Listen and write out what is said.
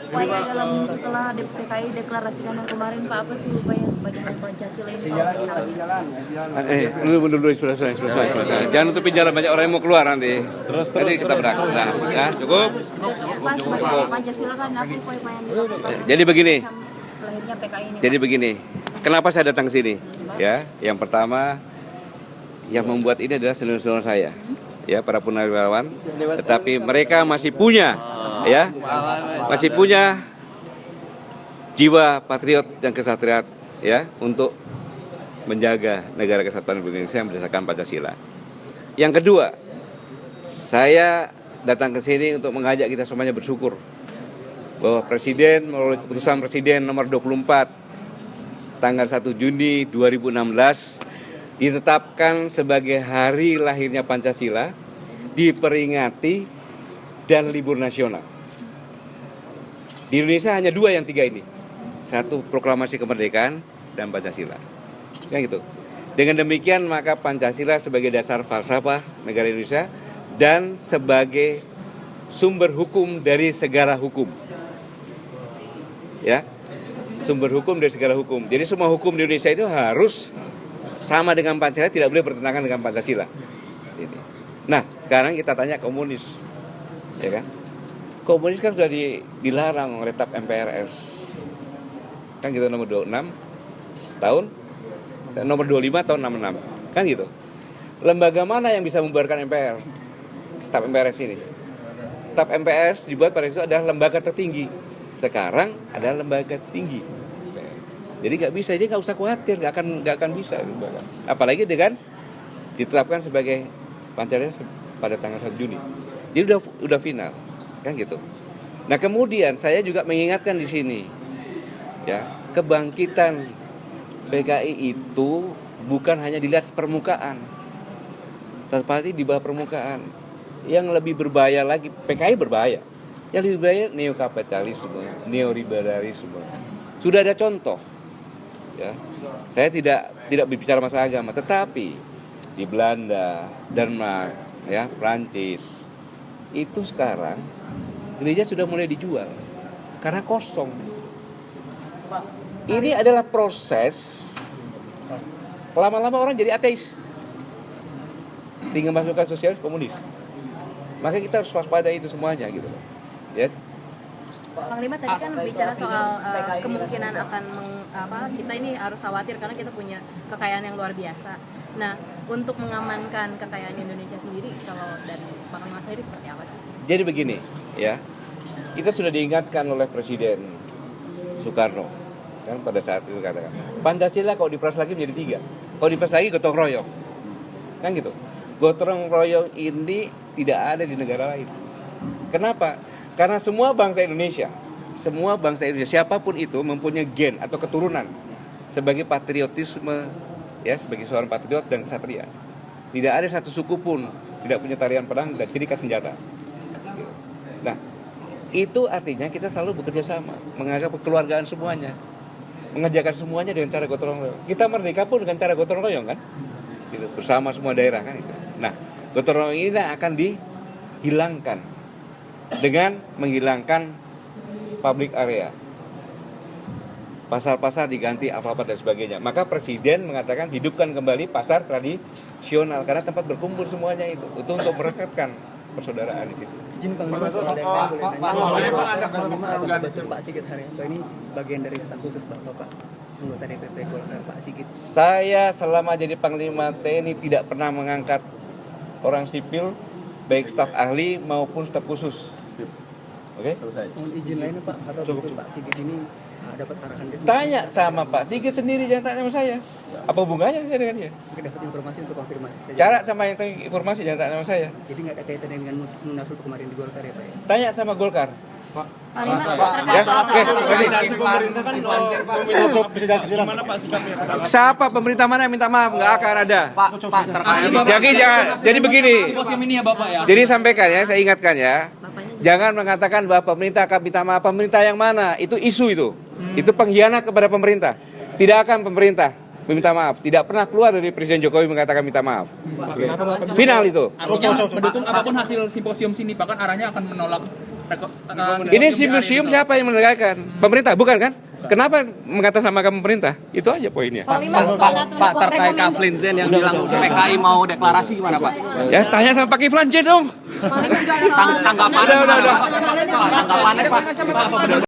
upaya dalam setelah PKI deklarasikan yang kemarin Pak, apa sih upaya sebagai Pancasila ini? Dulu selesai. Jangan tutupin jalan, banyak orang yang mau keluar nanti. Terus kita berangkat. Nah, ya, cukup. Pak, sebagai Pancasila kan apa upaya yang dilakukan? Jadi begini. Lahirnya PKI ini. Jadi begini. Kenapa saya datang ke sini? Ya, yang pertama yang membuat ini adalah saudara saya. Ya, para purnawirawan, tetapi mereka masih punya jiwa patriot dan kesatria ya untuk menjaga negara kesatuan Republik Indonesia berdasarkan Pancasila. Yang kedua, saya datang ke sini untuk mengajak kita semuanya bersyukur bahwa Presiden melalui keputusan Presiden nomor 24 tanggal 1 Juni 2016 ditetapkan sebagai hari lahirnya Pancasila, diperingati dan libur nasional. Di Indonesia hanya 2 yang 3 ini. 1 proklamasi kemerdekaan dan Pancasila. Kan gitu. Dengan demikian maka Pancasila sebagai dasar falsafah negara Indonesia dan sebagai sumber hukum dari segala hukum. Ya. Sumber hukum dari segala hukum. Jadi semua hukum di Indonesia itu harus sama dengan Pancasila, tidak boleh bertentangan dengan Pancasila. Nah, sekarang kita tanya komunis, ya kan? Komunis kan sudah dilarang oleh TAP MPRS, kan gitu, nomor 26 tahun, nomor 25 tahun 66, kan gitu. Lembaga mana yang bisa membubarkan MPR? TAP MPRS ini. TAP MPRS dibuat pada itu adalah lembaga tertinggi. Sekarang adalah lembaga tinggi. Jadi nggak bisa, jadi nggak usah khawatir, nggak akan bisa. Apalagi dengan ditetapkan sebagai Pancasila pada tanggal 1 Juni. Jadi udah final, kan gitu. Nah kemudian saya juga mengingatkan di sini, ya kebangkitan PKI itu bukan hanya dilihat permukaan, tetapi di bawah permukaan. Yang lebih berbahaya lagi, PKI berbahaya. Yang lebih berbahaya neokapitalisme, neoliberalisme. Sudah ada contoh. Ya, saya tidak berbicara masalah agama, tetapi di Belanda, Denmark, ya, Prancis itu sekarang gereja sudah mulai dijual karena kosong. Ini adalah proses lama-lama orang jadi ateis, tinggal masukkan sosialis komunis. Maka kita harus waspada itu semuanya gitu, ya. Panglima tadi kan bicara soal kemungkinan akan kita ini harus khawatir karena kita punya kekayaan yang luar biasa. Nah, untuk mengamankan kekayaan Indonesia sendiri, kalau dari Panglima sendiri seperti apa sih? Jadi begini, ya, kita sudah diingatkan oleh Presiden Soekarno, kan pada saat itu katakan, Pancasila kalau diperas lagi menjadi 3, kalau diperas lagi gotong royong, kan gitu. Gotong royong ini tidak ada di negara lain. Kenapa? Karena semua bangsa Indonesia, siapapun itu mempunyai gen atau keturunan sebagai patriotisme, ya, sebagai seorang patriot dan kesatria. Tidak ada satu suku pun tidak punya tarian pedang dan ciri khas senjata. Nah, itu artinya kita selalu bekerja sama, menganggap kekeluargaan semuanya, mengerjakan semuanya dengan cara gotong royong. Kita merdeka pun dengan cara gotong royong, kan? Gitu, bersama semua daerah, kan itu. Nah, gotong royong ini akan dihilangkan dengan menghilangkan public area, pasar-pasar diganti alfabet dan sebagainya. Maka Presiden mengatakan hidupkan kembali pasar tradisional karena tempat berkumpul semuanya itu untuk merekatkan persaudaraan di situ. Izin Panglima, Pak Sigit Haryanto ini bagian dari staf khusus Bapak, anggota DPP Golkar, Pak Sigit. Saya selama jadi Panglima TNI tidak pernah mengangkat orang sipil, baik staf ahli maupun staf khusus. Oke? Selesai. Izin lainnya Pak, apa betul Pak Sigit ini dapat arahan dari... Tanya sama Pak Sigit sendiri, jangan tanya sama saya. Apa hubungannya saya dengan dia? Mungkin dapat informasi untuk konfirmasi saja. Cara sama yang tahu informasi, jangan tanya sama saya. Jadi nggak ada kaitannya dengan Munaslup kemarin di Golkar ya Pak ya? Tanya sama Golkar. Panglima Ya, siapa pemerintah mana yang minta maaf? Nggak akan ada. Jadi begini. Jadi sampaikan ya, saya ingatkan ya. Jangan mengatakan bahwa pemerintah akan minta maaf. Pemerintah yang mana? Itu isu itu. Itu pengkhianat kepada pemerintah. Tidak akan pemerintah meminta maaf. Tidak pernah keluar dari Presiden Jokowi mengatakan minta maaf. Final itu. Artinya mendukung apapun hasil simposium sini, bahkan arahnya akan menolak Ini si museum siapa yang menegakkan? Pemerintah, bukan kan? Kenapa mengatasnamakan pemerintah? Itu aja poinnya. Panglima soal ngatur Pak, terkait Kaflin Zen yang bilang PKI mau deklarasi gimana Pak? Ya tanya sama Pak Kiflan Zen dong. Panglima soal Tanggapannya Udah. Tanggapannya Pak.